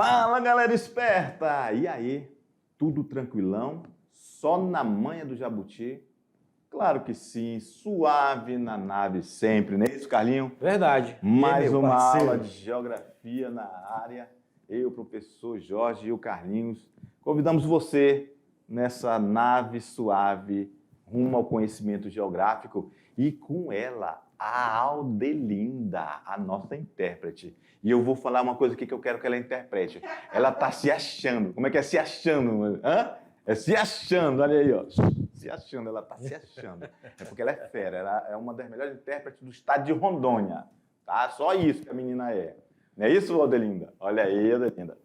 Fala, galera esperta! E aí, tudo tranquilão? Só na manha do jabuti? Claro que sim, suave na nave sempre, não é isso, Carlinho? Verdade. Mais meu uma parceiro? aula de geografia na área. Eu, o professor Jorge e o Carlinhos, convidamos você nessa nave suave rumo ao conhecimento geográfico e com ela, a Aldelinda, a nossa intérprete. E eu vou falar uma coisa aqui que eu quero que ela interprete. Ela está se achando. Como é que é se achando? Hã? É se achando, olha aí, ó. Se achando, ela está se achando. É porque ela é fera, ela é uma das melhores intérpretes do estado de Rondônia. Tá? Só isso que a menina é. Não é isso, Aldelinda? Olha aí, Aldelinda.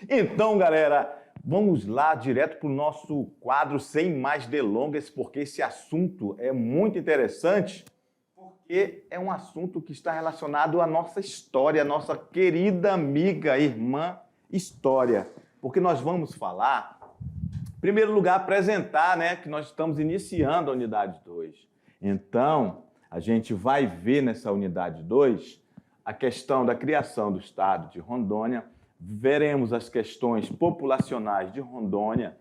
Então, galera, vamos lá direto para o nosso quadro sem mais delongas, porque esse assunto é muito interessante, porque é um assunto que está relacionado à nossa história, à nossa querida amiga, irmã história. Porque nós vamos falar, em primeiro lugar, apresentar, né, que nós estamos iniciando a unidade 2. Então, a gente vai ver nessa unidade 2 a questão da criação do estado de Rondônia, veremos as questões populacionais de Rondônia,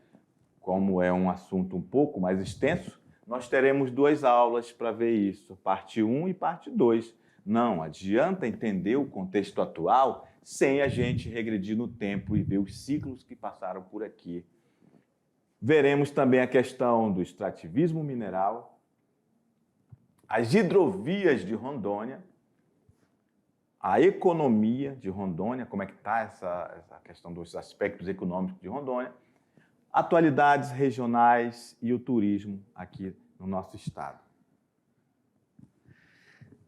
como é um assunto um pouco mais extenso, nós teremos 2 aulas para ver isso, parte 1 e parte 2. Não adianta entender o contexto atual sem a gente regredir no tempo e ver os ciclos que passaram por aqui. Veremos também a questão do extrativismo mineral, as hidrovias de Rondônia, a economia de Rondônia, como é que está essa questão dos aspectos econômicos de Rondônia, atualidades regionais e o turismo aqui no nosso estado.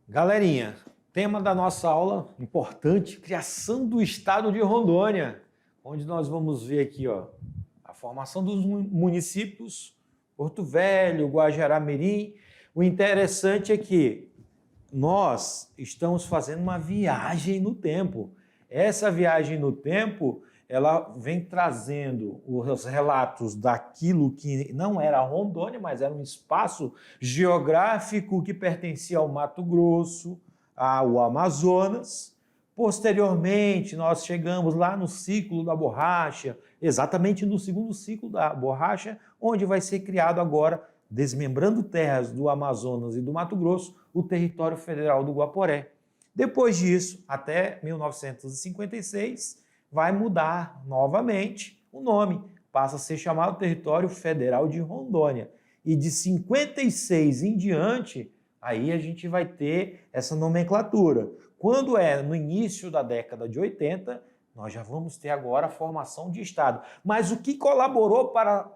Galerinha, tema da nossa aula importante, criação do estado de Rondônia, onde nós vamos ver aqui, ó, a formação dos municípios, Porto Velho, Guajará-Mirim. O interessante é que nós estamos fazendo uma viagem no tempo. Essa viagem no tempo, ela vem trazendo os relatos daquilo que não era Rondônia, mas era um espaço geográfico que pertencia ao Mato Grosso, ao Amazonas. Posteriormente, nós chegamos lá no ciclo da borracha, exatamente no segundo ciclo da borracha, onde vai ser criado agora, desmembrando terras do Amazonas e do Mato Grosso, o território federal do Guaporé. Depois disso, até 1956, vai mudar novamente o nome, passa a ser chamado Território Federal de Rondônia. E de 56 em diante, aí a gente vai ter essa nomenclatura. Quando é no início da década de 80, nós já vamos ter agora a formação de Estado. Mas o que colaborou para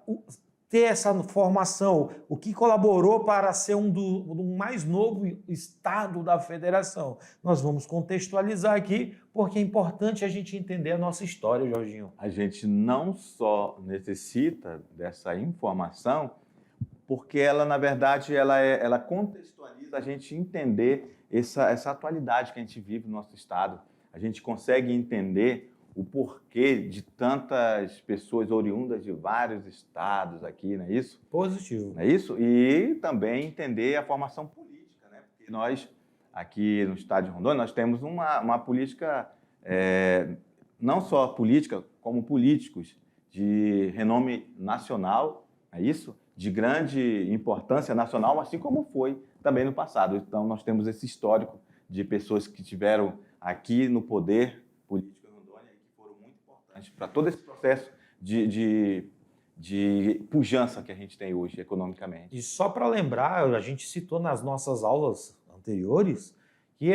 ter essa formação, o que colaborou para ser do mais novo estado da federação? Nós vamos contextualizar aqui, porque é importante a gente entender a nossa história, Jorginho. A gente não só necessita dessa informação, porque ela, na verdade, ela contextualiza a gente entender essa atualidade que a gente vive no nosso estado. A gente consegue entender o porquê de tantas pessoas oriundas de vários estados aqui, não é isso? Positivo. Não é isso? E também entender a formação política, né? Porque nós, aqui no estado de Rondônia, nós temos uma política, não só política, como políticos de renome nacional, não é isso? De grande importância nacional, assim como foi também no passado. Então, nós temos esse histórico de pessoas que tiveram aqui no poder político para todo esse processo de pujança que a gente tem hoje economicamente. E só para lembrar, a gente citou nas nossas aulas anteriores que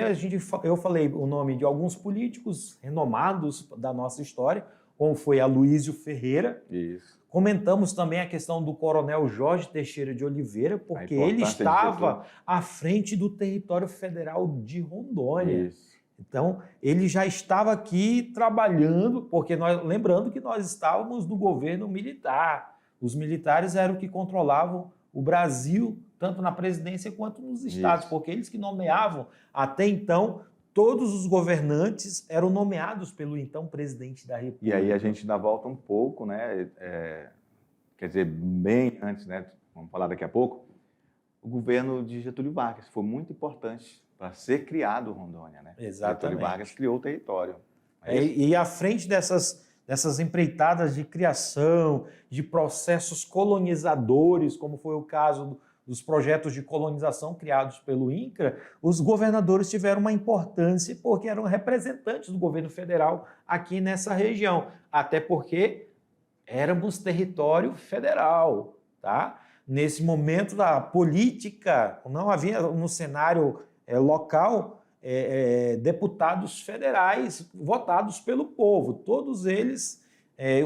eu falei o nome de alguns políticos renomados da nossa história, como foi Aloísio Ferreira. Isso. Comentamos também a questão do coronel Jorge Teixeira de Oliveira, porque ele estava à frente do território federal de Rondônia. Isso. Então, ele já estava aqui trabalhando, porque lembrando que nós estávamos no governo militar. Os militares eram que controlavam o Brasil, tanto na presidência quanto nos estados, porque eles que nomeavam. Até então, todos os governantes eram nomeados pelo então presidente da República. E aí a gente ainda volta um pouco, né? Quer dizer, bem antes, né? Vamos falar daqui a pouco. O governo de Getúlio Vargas foi muito importante para ser criado Rondônia, né? Exatamente. Getúlio Vargas criou o território. E à frente dessas dessas empreitadas de criação, de processos colonizadores, como foi o caso dos projetos de colonização criados pelo INCRA, os governadores tiveram uma importância porque eram representantes do governo federal aqui nessa região, até porque éramos território federal, tá? Nesse momento da política, não havia no cenário local deputados federais votados pelo povo. Todos eles,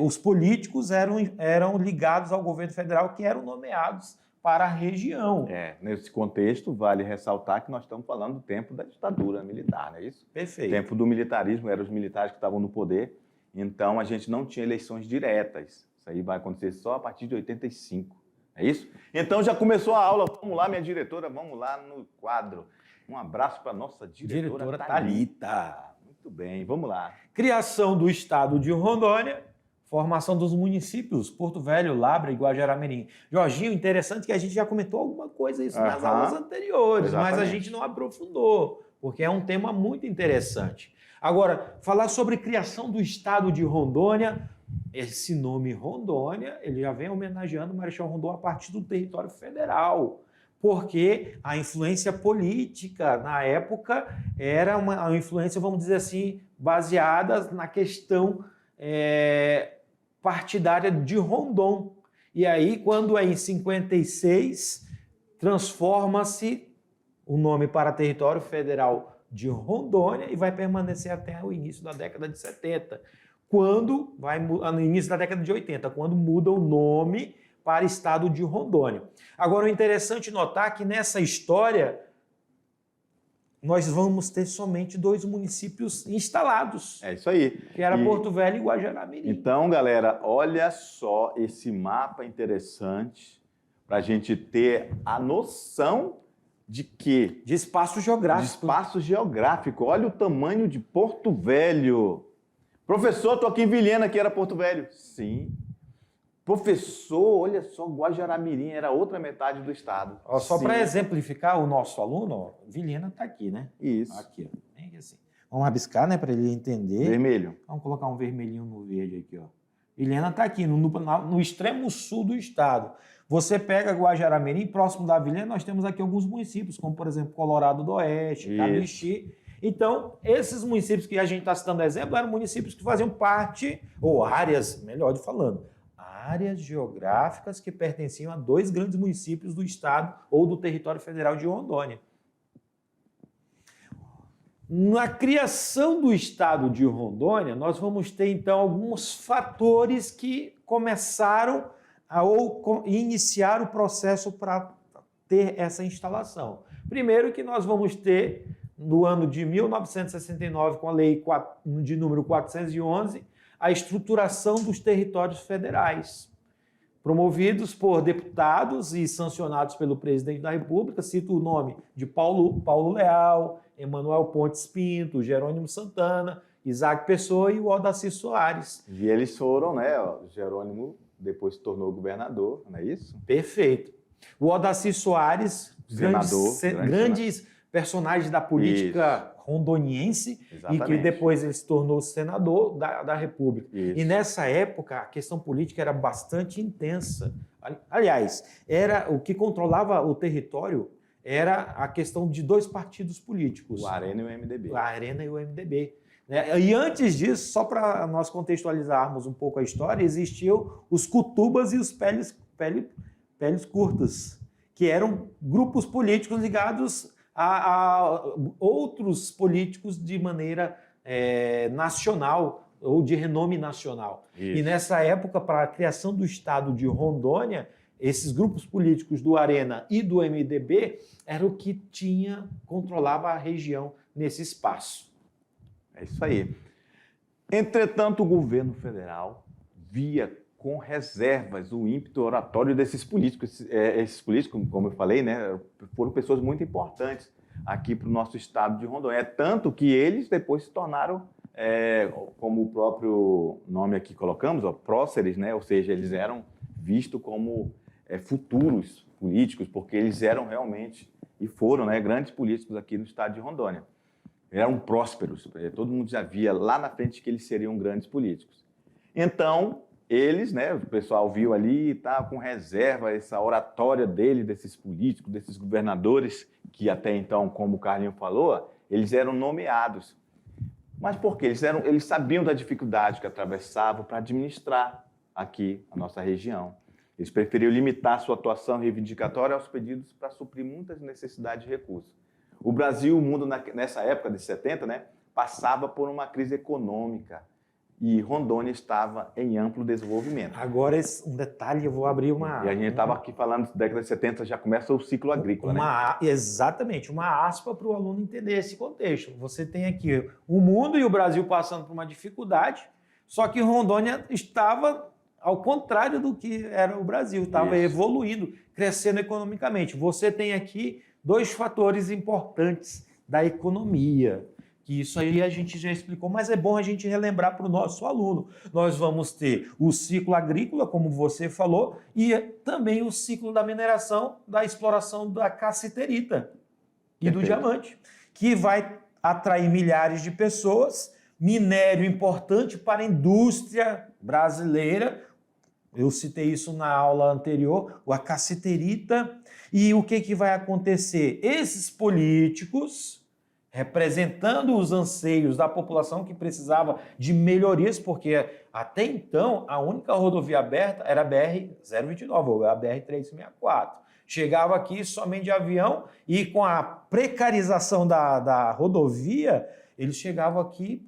os políticos, eram ligados ao governo federal, que eram nomeados para a região. Nesse contexto, vale ressaltar que nós estamos falando do tempo da ditadura militar, não é isso? Perfeito. O tempo do militarismo, eram os militares que estavam no poder, então a gente não tinha eleições diretas. Isso aí vai acontecer só a partir de 85, é isso? Então já começou a aula, vamos lá, minha diretora, vamos lá no quadro. Um abraço para a nossa diretora Thalita. Muito bem, vamos lá. Criação do estado de Rondônia, formação dos municípios Porto Velho, Labra e Guajará-Mirim. Jorginho, interessante que a gente já comentou alguma coisa isso nas aulas anteriores, exatamente. Mas a gente não aprofundou, porque é um tema muito interessante. Agora, falar sobre criação do estado de Rondônia, esse nome Rondônia, ele já vem homenageando o Marechal Rondon a partir do território federal, porque a influência política na época era uma influência, vamos dizer assim, baseada na questão partidária de Rondon. E aí, quando é em 56, transforma-se o nome para território federal de Rondônia e vai permanecer até o início da década de 70, no início da década de 80, quando muda o nome para estado de Rondônia. Agora, é interessante notar que nessa história nós vamos ter somente 2 municípios instalados. É isso aí. Que era Porto Velho e Guajará-Mirim. Então, galera, olha só esse mapa interessante para a gente ter a noção de quê? De espaço geográfico. De espaço geográfico. Olha o tamanho de Porto Velho. Professor, estou aqui em Vilhena, que era Porto Velho. Sim. Professor, olha só, Guajará-Mirim era outra metade do estado. Só para exemplificar o nosso aluno, Vilhena está aqui, né? Isso. Aqui, ó. Bem assim. Vamos rabiscar, né, para ele entender. Vermelho. Vamos colocar um vermelhinho no verde aqui, ó. Vilhena está aqui, no extremo sul do estado. Você pega Guajará-Mirim, próximo da Vilhena, nós temos aqui alguns municípios, como, por exemplo, Colorado do Oeste, Camixi. Então, esses municípios que a gente está citando exemplo eram municípios que faziam parte, ou áreas, melhor de falando, áreas geográficas que pertenciam a 2 grandes municípios do estado ou do território federal de Rondônia. Na criação do estado de Rondônia, nós vamos ter, então, alguns fatores que começaram ou iniciar o processo para ter essa instalação. Primeiro que nós vamos ter, no ano de 1969, com a lei de número 411, a estruturação dos territórios federais, promovidos por deputados e sancionados pelo presidente da República. Cito o nome de Paulo Leal, Emanuel Pontes Pinto, Jerônimo Santana, Isaac Pessoa e o Odacir Soares. E eles foram, né? Jerônimo depois se tornou governador, não é isso? Perfeito. O Odacir Soares, grandes personagens da política rondoniense. Exatamente. E que depois ele se tornou senador da República. Isso. E nessa época a questão política era bastante intensa. Aliás, era o que controlava o território era a questão de 2 partidos políticos. O Arena e o MDB. A Arena e o MDB. E antes disso, só para nós contextualizarmos um pouco a história, existiam os cutubas e os peles curtas, que eram grupos políticos ligados a outros políticos de maneira nacional ou de renome nacional. Isso. E nessa época, para a criação do estado de Rondônia, esses grupos políticos do Arena e do MDB eram o que controlava a região nesse espaço. É isso aí. Entretanto, o governo federal via com reservas o ímpeto oratório desses políticos. Esses políticos, como eu falei, né, foram pessoas muito importantes aqui para o nosso estado de Rondônia. Tanto que eles depois se tornaram, como o próprio nome aqui colocamos, próceres, né? Ou seja, eles eram vistos como futuros políticos, porque eles eram realmente, e foram, né, grandes políticos aqui no estado de Rondônia. Eram prósperos, todo mundo já via lá na frente que eles seriam grandes políticos. Então, eles, né, o pessoal viu ali, tá com reserva essa oratória dele, desses políticos, desses governadores, que até então, como o Carlinho falou, eles eram nomeados. Mas por quê? Eles sabiam da dificuldade que atravessavam para administrar aqui a nossa região. Eles preferiram limitar sua atuação reivindicatória aos pedidos para suprir muitas necessidades de recursos. O Brasil, o mundo, nessa época de 70, né, passava por uma crise econômica e Rondônia estava em amplo desenvolvimento. Agora, um detalhe, eu vou abrir uma... E a gente estava aqui falando, década de 70 já começa o ciclo agrícola, né? Exatamente, uma aspa para o aluno entender esse contexto. Você tem aqui o mundo e o Brasil passando por uma dificuldade, só que Rondônia estava ao contrário do que era o Brasil, estava evoluindo, crescendo economicamente. Você tem aqui dois fatores importantes da economia, que isso aí a gente já explicou, mas é bom a gente relembrar para o nosso aluno. Nós vamos ter o ciclo agrícola, como você falou, e também o ciclo da mineração, da exploração da cassiterita e do diamante, que vai atrair milhares de pessoas, minério importante para a indústria brasileira. Eu citei isso na aula anterior, a cassiterita. E o que vai acontecer? Esses políticos, representando os anseios da população que precisava de melhorias, porque até então a única rodovia aberta era a BR-029, ou a BR-364. Chegava aqui somente de avião e com a precarização da rodovia, eles chegavam aqui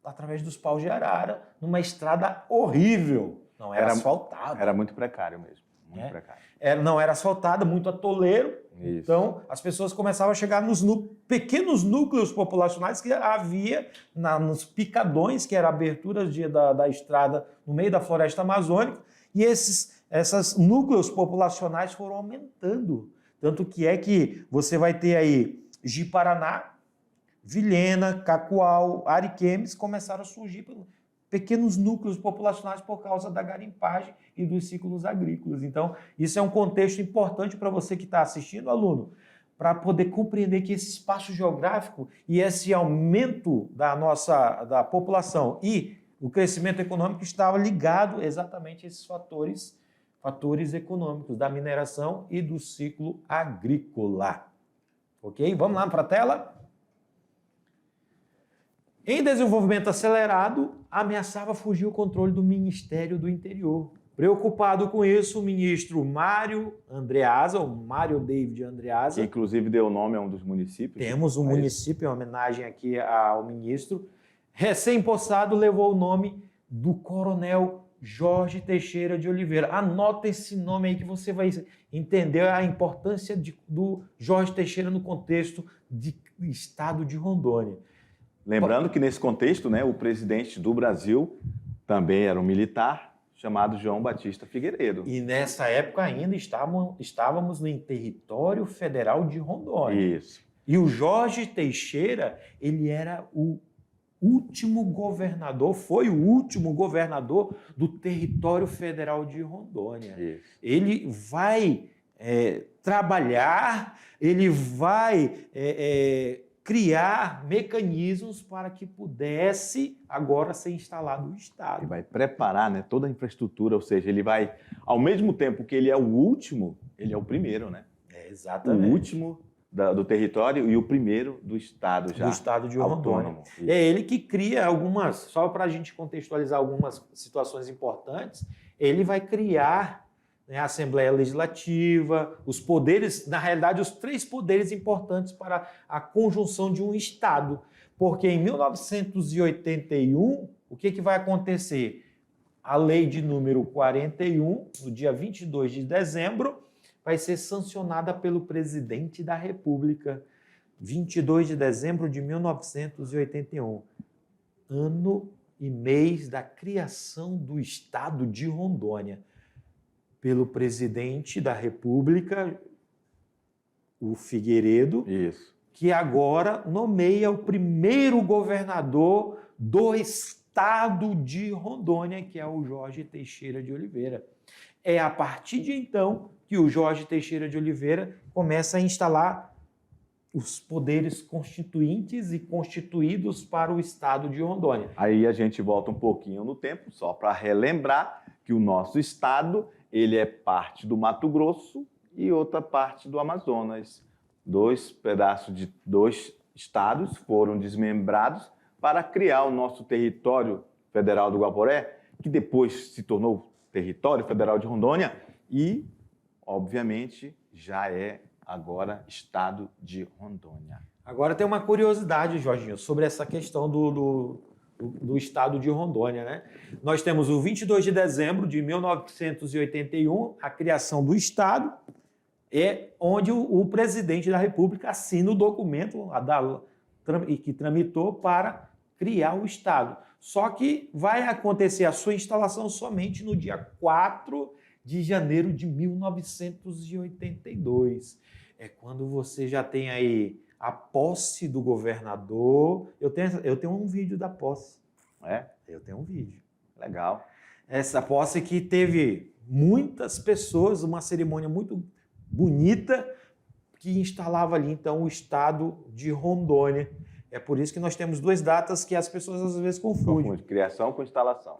através dos paus de arara, numa estrada horrível. Não era asfaltada. Era muito precário mesmo. Muito precário. Não era asfaltada, muito atoleiro. Isso. Então, as pessoas começavam a chegar nos pequenos núcleos populacionais que havia nos picadões, que eram aberturas da estrada no meio da floresta amazônica, e esses núcleos populacionais foram aumentando. Tanto que é que você vai ter aí Ji-Paraná, Vilhena, Cacoal, Ariquemes, começaram a surgir pequenos núcleos populacionais por causa da garimpagem e dos ciclos agrícolas. Então, isso é um contexto importante para você que está assistindo, aluno, para poder compreender que esse espaço geográfico e esse aumento da população e o crescimento econômico estava ligado exatamente a esses fatores econômicos, da mineração e do ciclo agrícola. Ok? Vamos lá para a tela? Em desenvolvimento acelerado, ameaçava fugir o controle do Ministério do Interior. Preocupado com isso, o ministro Mário Andreasa, ou Mário David Andreasa... Que inclusive deu nome a um dos municípios. Temos um município, em homenagem aqui ao ministro. Recém-possado, levou o nome do coronel Jorge Teixeira de Oliveira. Anota esse nome aí que você vai entender a importância do Jorge Teixeira no contexto do estado de Rondônia. Lembrando que nesse contexto, né, o presidente do Brasil também era um militar chamado João Batista Figueiredo. E nessa época ainda estávamos no território federal de Rondônia. Isso. E o Jorge Teixeira, ele era o último governador, foi o último governador do território federal de Rondônia. Isso. Ele vai trabalhar, ele vai... criar mecanismos para que pudesse agora ser instalado o Estado. Ele vai preparar, né, toda a infraestrutura, ou seja, ele vai, ao mesmo tempo que ele é o último, ele é o primeiro, né? Exatamente. O último do território e o primeiro do Estado já. Do Estado de Rondônia. Isso. É ele que cria algumas, só para a gente contextualizar algumas situações importantes, ele vai criar a Assembleia Legislativa, os poderes, na realidade, os 3 poderes importantes para a conjunção de um Estado. Porque em 1981, o que vai acontecer? A lei de número 41, no dia 22 de dezembro, vai ser sancionada pelo presidente da República. 22 de dezembro de 1981. Ano e mês da criação do Estado de Rondônia. Pelo presidente da República, o Figueiredo, Isso. que agora nomeia o primeiro governador do estado de Rondônia, que é o Jorge Teixeira de Oliveira. É a partir de então que o Jorge Teixeira de Oliveira começa a instalar os poderes constituintes e constituídos para o estado de Rondônia. Aí a gente volta um pouquinho no tempo, só para relembrar que o nosso estado ele é parte do Mato Grosso e outra parte do Amazonas. 2 pedaços de 2 estados foram desmembrados para criar o nosso território federal do Guaporé, que depois se tornou território federal de Rondônia e, obviamente, já é agora estado de Rondônia. Agora tem uma curiosidade, Jorginho, sobre essa questão do estado de Rondônia, né? Nós temos o 22 de dezembro de 1981, a criação do estado, onde o presidente da República assina o documento que tramitou para criar o estado. Só que vai acontecer a sua instalação somente no dia 4 de janeiro de 1982. É quando você já tem aí a posse do governador. Eu tenho um vídeo da posse. É? Eu tenho um vídeo. Legal. Essa posse que teve muitas pessoas, uma cerimônia muito bonita, que instalava ali, então, o estado de Rondônia. É por isso que nós temos 2 datas que as pessoas às vezes confundem. Confunde criação com instalação.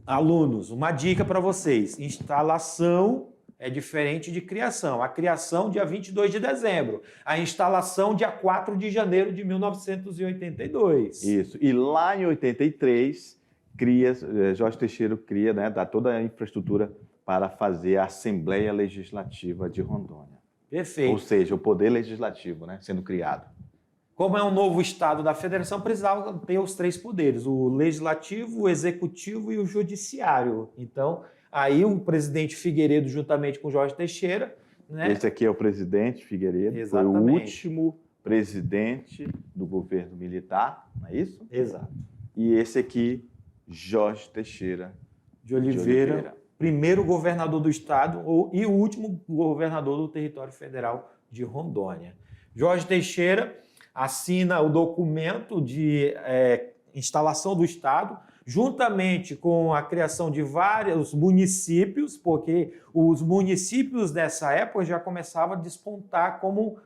Alunos, uma dica para vocês. Instalação é diferente de criação. A criação, dia 22 de dezembro. A instalação, dia 4 de janeiro de 1982. Isso. E lá em 83, Jorge Teixeira cria, né, dá toda a infraestrutura para fazer a Assembleia Legislativa de Rondônia. Perfeito. Ou seja, o poder legislativo, né, sendo criado. Como é um novo estado da federação, precisava ter os 3 poderes, o legislativo, o executivo e o judiciário. Então, aí o presidente Figueiredo, juntamente com Jorge Teixeira, né? Esse aqui é o presidente Figueiredo, Exatamente. Foi o último presidente do governo militar, não é isso? Exato. E esse aqui, Jorge Teixeira De Oliveira, primeiro governador do estado e o último governador do território federal de Rondônia. Jorge Teixeira assina o documento de instalação do estado, juntamente com a criação de vários municípios, porque os municípios dessa época já começavam a despontar como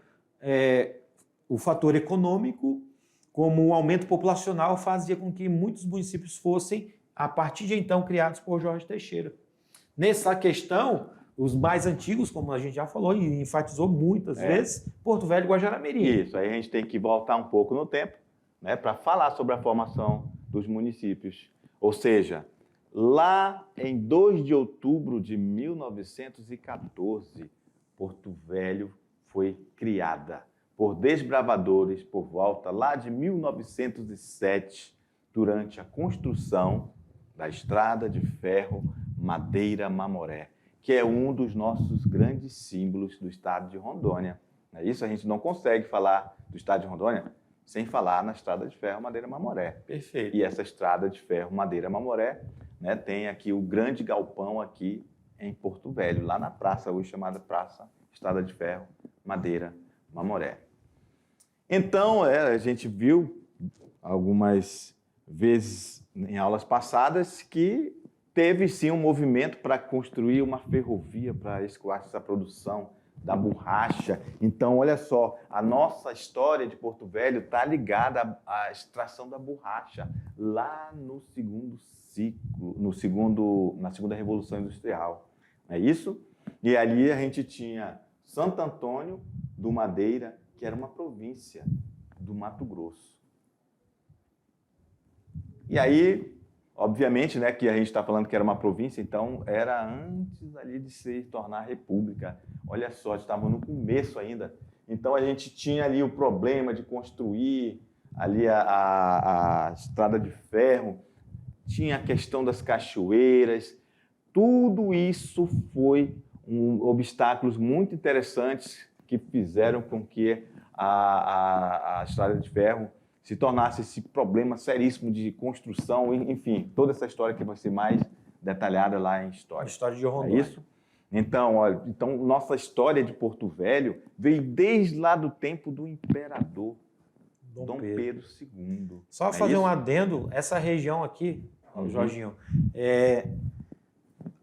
o fator econômico, como o aumento populacional fazia com que muitos municípios fossem, a partir de então, criados por Jorge Teixeira. Nessa questão, os mais antigos, como a gente já falou e enfatizou muitas vezes, Porto Velho e Guajará-Mirim. Isso, aí a gente tem que voltar um pouco no tempo, né, para falar sobre a formação dos municípios. Ou seja, lá em 2 de outubro de 1914, Porto Velho foi criada por desbravadores por volta lá de 1907, durante a construção da Estrada de Ferro Madeira-Mamoré, que é um dos nossos grandes símbolos do estado de Rondônia. É isso, a gente não consegue falar do estado de Rondônia sem falar na Estrada de Ferro Madeira-Mamoré. Perfeito. E essa Estrada de Ferro Madeira-Mamoré, né, tem aqui o grande galpão aqui em Porto Velho, lá na praça, hoje chamada Praça Estrada de Ferro Madeira-Mamoré. Então, a gente viu algumas vezes em aulas passadas que teve sim um movimento para construir uma ferrovia para escoar essa produção da borracha. Então, olha só, a nossa história de Porto Velho está ligada à extração da borracha lá no segundo ciclo, na segunda Revolução Industrial. É isso? E ali a gente tinha Santo Antônio do Madeira, que era uma província do Mato Grosso. E aí, obviamente, né, que a gente está falando que era uma província, então era antes ali de se tornar república. Olha só, estava no começo ainda. Então a gente tinha ali o problema de construir ali a estrada de ferro, tinha a questão das cachoeiras. Tudo isso foi obstáculos muito interessantes que fizeram com que a estrada de ferro se tornasse esse problema seríssimo de construção, enfim, toda essa história que vai ser mais detalhada lá em História. A história de Rondônia. É isso? Então, olha, nossa história de Porto Velho veio desde lá do tempo do imperador Dom Pedro II. Só fazer um adendo, essa região aqui, Jorginho,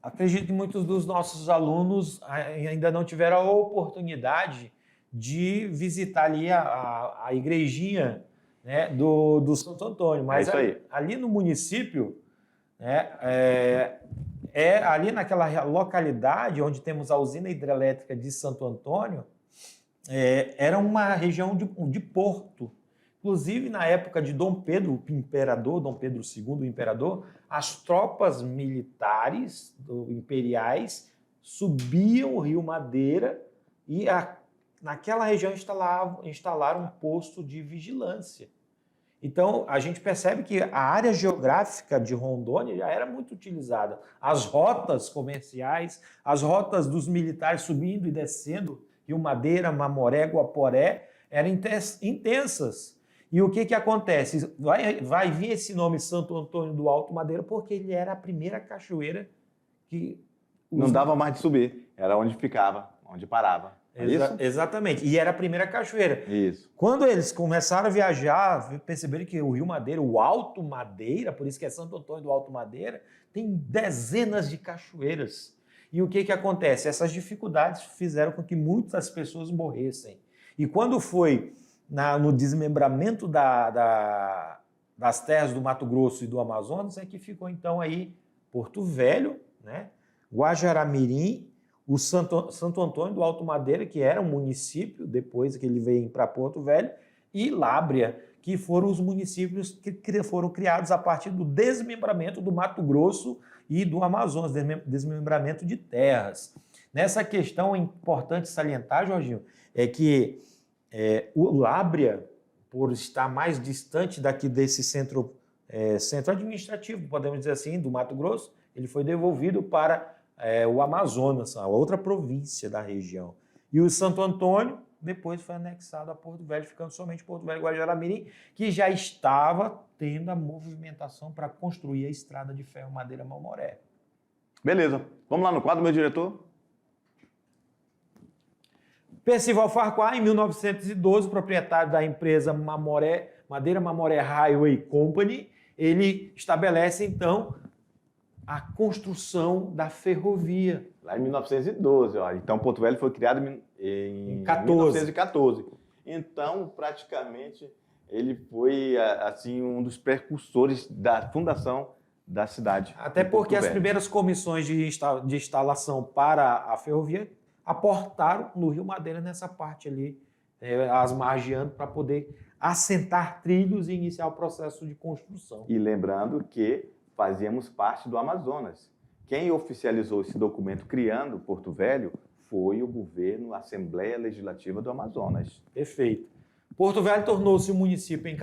acredito que muitos dos nossos alunos ainda não tiveram a oportunidade de visitar ali a igrejinha, né, do Santo Antônio. Mas isso aí. ali no município, né, ali naquela localidade onde temos a usina hidrelétrica de Santo Antônio, era uma região de porto. Inclusive, na época de Dom Pedro, o imperador, Dom Pedro II, o imperador, as tropas militares imperiais subiam o Rio Madeira e naquela região instalaram um posto de vigilância. Então, a gente percebe que a área geográfica de Rondônia já era muito utilizada. As rotas comerciais, as rotas dos militares subindo e descendo Rio Madeira, Mamoré, Guaporé, eram intensas. E o que acontece? Vai vir esse nome Santo Antônio do Alto Madeira porque ele era a primeira cachoeira que... Não dava mais de subir, era onde ficava, onde parava. Exatamente, e era a primeira cachoeira. Isso. Quando eles começaram a viajar, perceberam que o Rio Madeira, o Alto Madeira, por isso que é Santo Antônio do Alto Madeira, tem dezenas de cachoeiras. E o que acontece? Essas dificuldades fizeram com que muitas pessoas morressem. E quando foi no desmembramento das terras do Mato Grosso e do Amazonas, é que ficou então aí Porto Velho, né? Guajará-Mirim, o Santo Antônio do Alto Madeira, que era um município, depois que ele veio para Porto Velho, e Lábrea, que foram os municípios que foram criados a partir do desmembramento do Mato Grosso e do Amazonas, desmembramento de terras. Nessa questão é importante salientar, Jorginho, é que o Lábrea, por estar mais distante daqui desse centro administrativo, podemos dizer assim, do Mato Grosso, ele foi devolvido para o Amazonas, a outra província da região. E o Santo Antônio depois foi anexado a Porto Velho, ficando somente Porto Velho e Guajará-Mirim, que já estava tendo a movimentação para construir a estrada de ferro Madeira Mamoré. Beleza. Vamos lá no quadro, meu diretor? Percival Farquhar, em 1912, proprietário da empresa Madeira Mamoré Highway Company, ele estabelece, então, a construção da ferrovia. Lá em 1912, ó. Então Porto Velho foi criado em 1914. Então, praticamente, ele foi assim um dos precursores da fundação da cidade. Até porque as primeiras comissões de instalação para a ferrovia aportaram no Rio Madeira nessa parte ali, as margeando para poder assentar trilhos e iniciar o processo de construção. E lembrando que fazíamos parte do Amazonas. Quem oficializou esse documento criando Porto Velho foi o governo, a Assembleia Legislativa do Amazonas. Perfeito. Porto Velho tornou-se um município em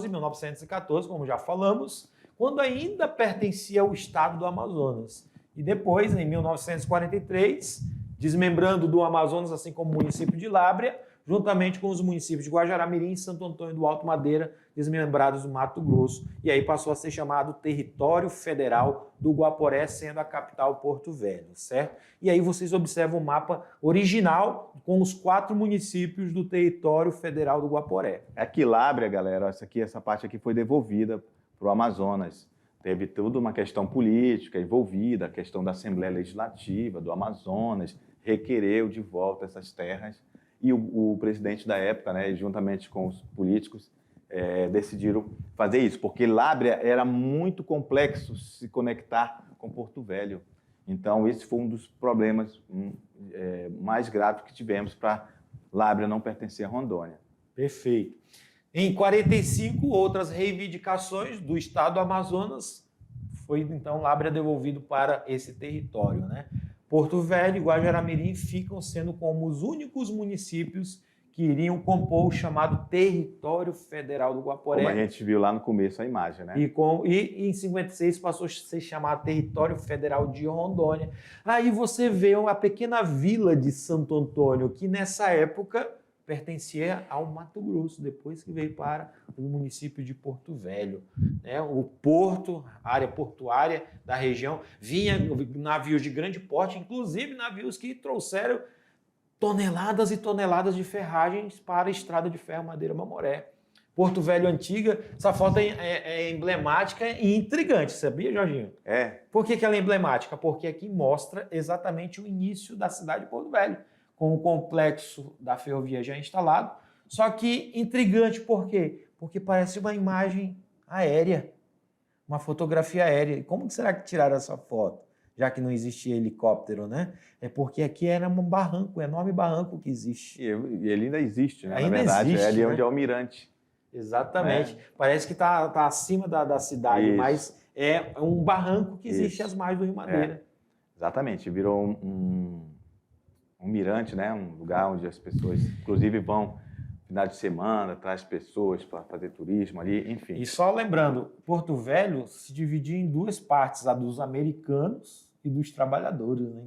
1914, como já falamos, quando ainda pertencia ao estado do Amazonas. E depois, em 1943, desmembrando do Amazonas, assim como o município de Lábrea, juntamente com os municípios de Guajará-Mirim e Santo Antônio do Alto Madeira, desmembrados do Mato Grosso, e aí passou a ser chamado Território Federal do Guaporé, sendo a capital Porto Velho, certo? E aí vocês observam o mapa original com os 4 municípios do Território Federal do Guaporé. Aqui Lábrea, galera, essa parte aqui foi devolvida para o Amazonas. Teve toda uma questão política envolvida, a questão da Assembleia Legislativa do Amazonas, requereu de volta essas terras. E o presidente da época, né, juntamente com os políticos, decidiram fazer isso, porque Lábrea era muito complexo se conectar com Porto Velho. Então, esse foi um dos problemas mais graves que tivemos para Lábrea não pertencer a Rondônia. Perfeito. Em 45, outras reivindicações do estado do Amazonas, foi então Lábrea devolvido para esse território, né? Porto Velho e Guajará-Mirim ficam sendo como os únicos municípios que iriam compor o chamado Território Federal do Guaporé. Como a gente viu lá no começo a imagem, né? E em 56 passou a ser chamado Território Federal de Rondônia. Aí você vê a pequena vila de Santo Antônio, que nessa época pertencia ao Mato Grosso, depois que veio para o município de Porto Velho. O porto, a área portuária da região, vinha navios de grande porte, inclusive navios que trouxeram toneladas e toneladas de ferragens para a estrada de ferro Madeira Mamoré. Porto Velho antiga, essa foto é emblemática e intrigante, sabia, Jorginho? É. Por que ela é emblemática? Porque aqui mostra exatamente o início da cidade de Porto Velho. com o complexo da ferrovia já instalado. Só que intrigante, por quê? Porque parece uma imagem aérea, uma fotografia aérea. E como será que tiraram essa foto? Já que não existia helicóptero, né? É porque aqui era um barranco, um enorme barranco que existe. E ele ainda existe, né? Ainda Na verdade, existe, é ali né? onde é o mirante. Exatamente. Parece que tá acima da cidade, Isso. mas é um barranco que existe Isso. às margens do Rio Madeira. Exatamente, virou um mirante, né? Um lugar onde as pessoas, inclusive, vão final de semana, traz pessoas para fazer turismo ali, enfim. E só lembrando, Porto Velho se dividia em duas partes, a dos americanos e dos trabalhadores, né?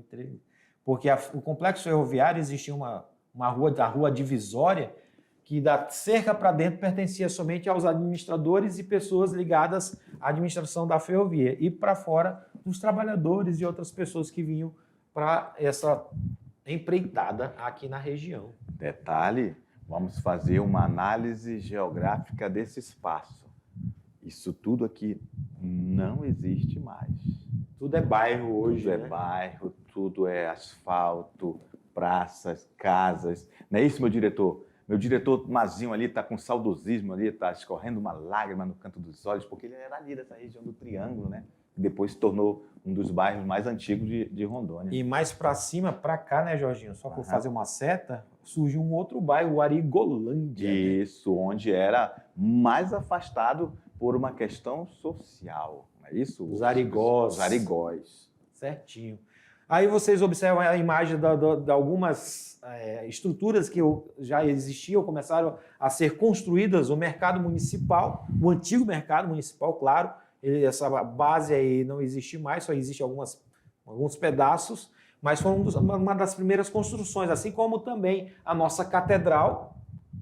Porque o complexo ferroviário existia uma rua, a rua divisória, que da cerca para dentro pertencia somente aos administradores e pessoas ligadas à administração da ferrovia, e para fora os trabalhadores e outras pessoas que vinham para essa empreitada aqui na região. Detalhe, vamos fazer uma análise geográfica desse espaço. Isso tudo aqui não existe mais. Tudo é bairro hoje, Tudo é né? bairro, tudo é asfalto, praças, casas. Não é isso, meu diretor? Meu diretor Mazinho ali está com saudosismo ali, está escorrendo uma lágrima no canto dos olhos, porque ele era ali dessa região do Triângulo, né? E depois se tornou um dos bairros mais antigos de Rondônia. E mais para cima, para cá, né, Jorginho? Só por fazer uma seta, surge um outro bairro, o Arigolândia. Isso, onde era mais afastado por uma questão social, não é isso? Os arigós. Os arigós. Certinho. Aí vocês observam a imagem de algumas estruturas que já existiam, começaram a ser construídas, o mercado municipal, o antigo mercado municipal, claro, essa base aí não existe mais, só existe alguns pedaços, mas foi uma das primeiras construções, assim como também a nossa catedral,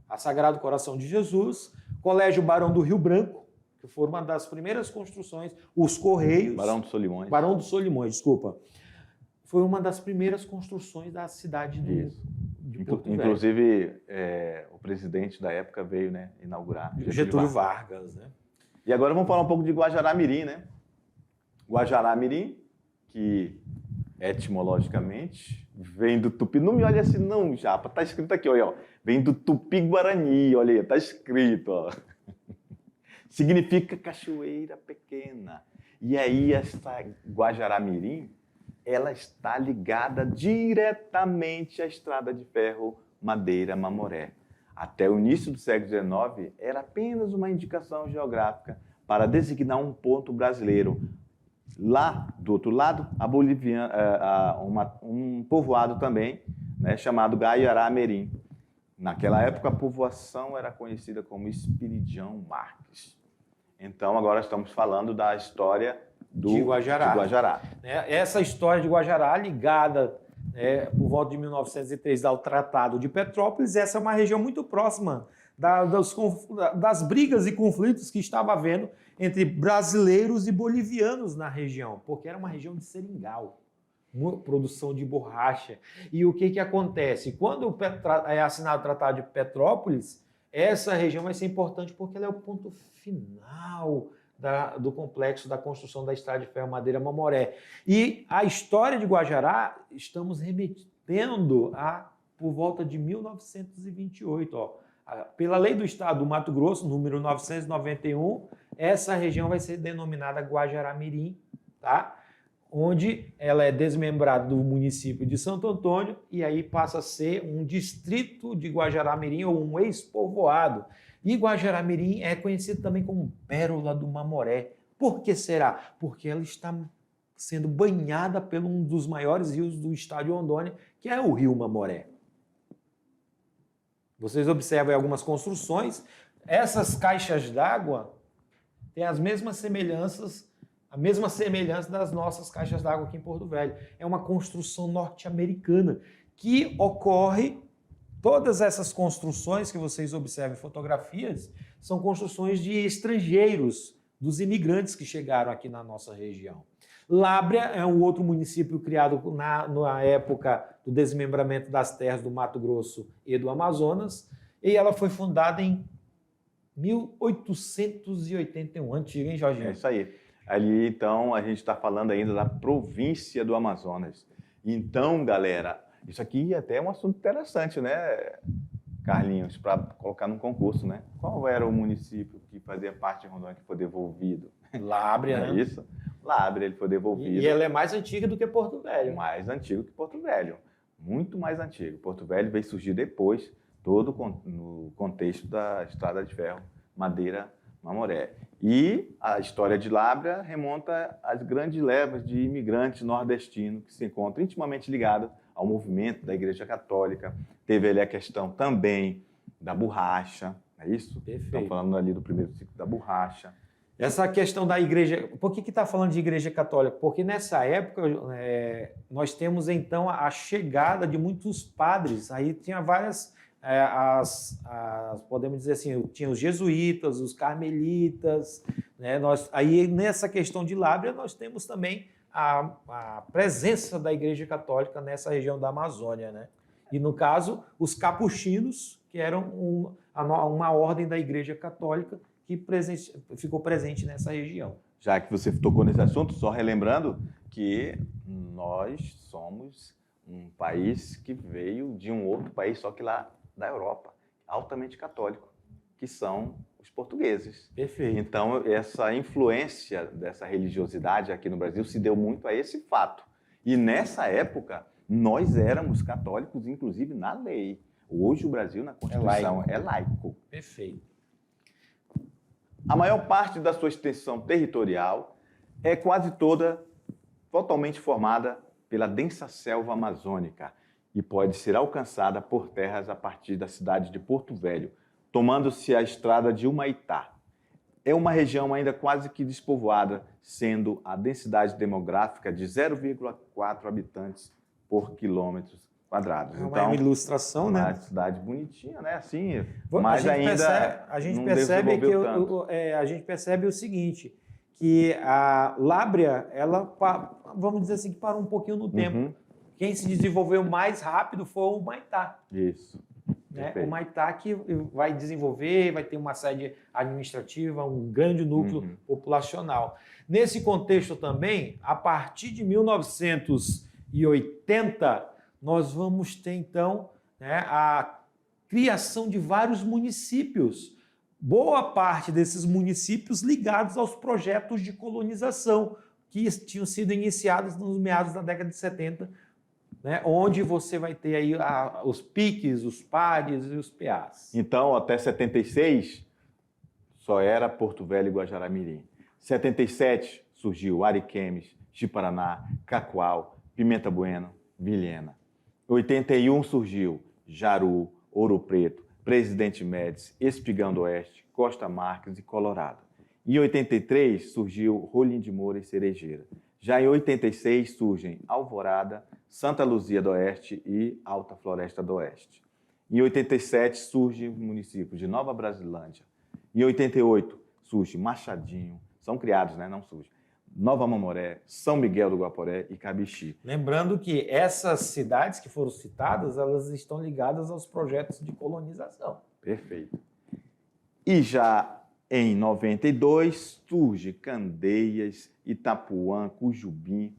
a Sagrado Coração de Jesus, Colégio Barão do Rio Branco, que foi uma das primeiras construções, os Correios... Barão do Solimões. Barão do Solimões, desculpa. Foi uma das primeiras construções da cidade de Porto Velho. Inclusive, o presidente da época veio, né, inaugurar. Getúlio Vargas, né? E agora vamos falar um pouco de Guajará-Mirim, né? Guajará-Mirim, que etimologicamente vem do Tupi. Não me olha assim não, Japa. Tá escrito aqui, olha, ó. Vem do Tupi-Guarani, olha aí, tá escrito, ó. Significa cachoeira pequena. E aí essa Guajará-Mirim, ela está ligada diretamente à estrada de ferro Madeira-Mamoré. Até o início do século XIX, era apenas uma indicação geográfica para designar um ponto brasileiro. Lá, do outro lado, um povoado também, né, chamado Guajará-Mirim. Naquela época, a povoação era conhecida como Espiridião Marques. Então, agora estamos falando da história de Guajará. Essa história de Guajará ligada por volta de 1903 ao Tratado de Petrópolis, essa é uma região muito próxima das brigas e conflitos que estava havendo entre brasileiros e bolivianos na região, porque era uma região de seringal, produção de borracha. E o que acontece? Quando é assinado o Tratado de Petrópolis, essa região vai ser importante porque ela é o ponto final do complexo da construção da estrada de ferro Madeira-Mamoré. E a história de Guajará estamos remetendo por volta de 1928. Ó. Pela lei do Estado do Mato Grosso, número 991, essa região vai ser denominada Guajará-Mirim, tá? Onde ela é desmembrada do município de Santo Antônio e aí passa a ser um distrito de Guajará-Mirim ou um ex-povoado. E Guajará-Mirim é conhecido também como Pérola do Mamoré. Por que será? Porque ela está sendo banhada por um dos maiores rios do estado de Rondônia, que é o Rio Mamoré. Vocês observam algumas construções. Essas caixas d'água têm a mesma semelhança das nossas caixas d'água aqui em Porto Velho. É uma construção norte-americana que ocorre. Todas essas construções que vocês observam em fotografias são construções de estrangeiros, dos imigrantes que chegaram aqui na nossa região. Lábrea é um outro município criado na época do desmembramento das terras do Mato Grosso e do Amazonas, e ela foi fundada em 1881. Antiga, hein, Jorginho? É isso aí. Ali, então, a gente está falando ainda da província do Amazonas. Então, galera, Isso aqui até é um assunto interessante, né, Carlinhos, para colocar num concurso, né? Qual era o município que fazia parte de Rondônia que foi devolvido? Lábrea, Não é né? isso? Lábrea, ele foi devolvido. E ela é mais antiga do que Porto Velho. Mais antigo que Porto Velho. Muito mais antigo. Porto Velho veio surgir depois, no contexto da Estrada de Ferro, Madeira, Mamoré. E a história de Lábrea remonta às grandes levas de imigrantes nordestinos que se encontram intimamente ligados ao movimento da Igreja Católica. Teve ali a questão também da borracha, é isso? Perfeito. Estamos falando ali do primeiro ciclo da borracha. Essa questão da igreja, por que está falando de igreja católica? Porque nessa época nós temos então a chegada de muitos padres, aí tinha várias, podemos dizer assim, tinha os jesuítas, os carmelitas, né? Aí nessa questão de Lábrea nós temos também a presença da igreja católica nessa região da Amazônia, né? E no caso, os capuchinos, que eram uma ordem da igreja católica, que ficou presente nessa região. Já que você tocou nesse assunto, só relembrando que nós somos um país que veio de um outro país, só que lá da Europa, altamente católico, que são os portugueses. Perfeito. Então, essa influência dessa religiosidade aqui no Brasil se deu muito a esse fato. E nessa época, nós éramos católicos, inclusive na lei. Hoje o Brasil, na Constituição, é laico. Perfeito. A maior parte da sua extensão territorial é quase toda totalmente formada pela densa selva amazônica e pode ser alcançada por terras a partir da cidade de Porto Velho, tomando-se a estrada de Humaitá. É uma região ainda quase que despovoada, sendo a densidade demográfica de 0,4 habitantes por quilômetros quadrados. É uma ilustração, né? Uma cidade bonitinha, né? Assim, mas ainda a gente percebe que a gente percebe o seguinte, que a Lábrea, ela, vamos dizer assim, que parou um pouquinho no tempo. Uhum. Quem se desenvolveu mais rápido foi o Humaitá. Isso. Né? O Humaitá que vai desenvolver, vai ter uma sede administrativa, um grande núcleo populacional. Nesse contexto também, a partir de 1980, nós vamos ter, então, né, a criação de vários municípios. Boa parte desses municípios ligados aos projetos de colonização que tinham sido iniciados nos meados da década de 70, né, onde você vai ter aí os piques, os pares e os PAs. Então, até 76, só era Porto Velho e Guajará-Mirim. 77, surgiu Ariquemes, Chiparaná, Cacoal, Pimenta Bueno, Vilhena. 81 surgiu Jaru, Ouro Preto, Presidente Médici, Espigão do Oeste, Costa Marques e Colorado. Em 83 surgiu Rolim de Moura e Cerejeira. Já em 86 surgem Alvorada, Santa Luzia do Oeste e Alta Floresta do Oeste. Em 87 surge o município de Nova Brasilândia. Em 88 surge Machadinho, são criados, né? Não surge. Nova Mamoré, São Miguel do Guaporé e Cabixi. Lembrando que essas cidades que foram citadas, elas estão ligadas aos projetos de colonização. Perfeito. E já em 92 surge Candeias, Itapuã, Cujubim,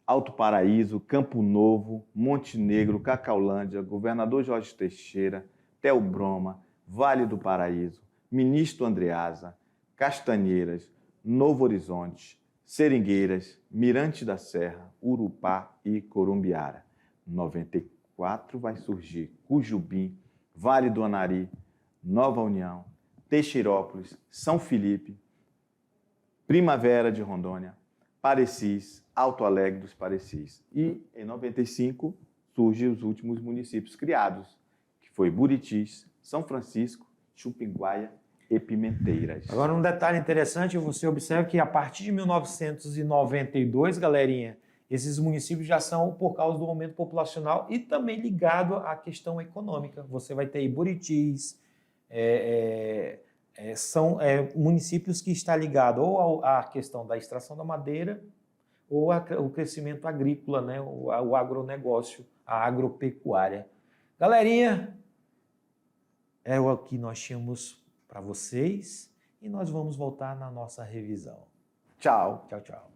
Alto Paraíso, Campo Novo, Montenegro, Cacaulândia, Governador Jorge Teixeira, Theobroma, Vale do Paraíso, Ministro Andreasa, Castanheiras, Novo Horizonte, Seringueiras, Mirante da Serra, Urupá e Corumbiara. Em 94 vai surgir Cujubim, Vale do Anari, Nova União, Teixeirópolis, São Felipe, Primavera de Rondônia, Parecis, Alto Alegre dos Parecis. E em 95 surgem os últimos municípios criados, que foi Buritis, São Francisco, Chupinguaia e Pimenteiras. Agora, um detalhe interessante, você observa que a partir de 1992, galerinha, esses municípios já são por causa do aumento populacional e também ligado à questão econômica. Você vai ter Buritis, são municípios que estão ligados ou à questão da extração da madeira ou ao crescimento agrícola, né? o agronegócio, a agropecuária. Galerinha, é o que nós tínhamos para vocês e nós vamos voltar na nossa revisão. Tchau. Tchau, tchau.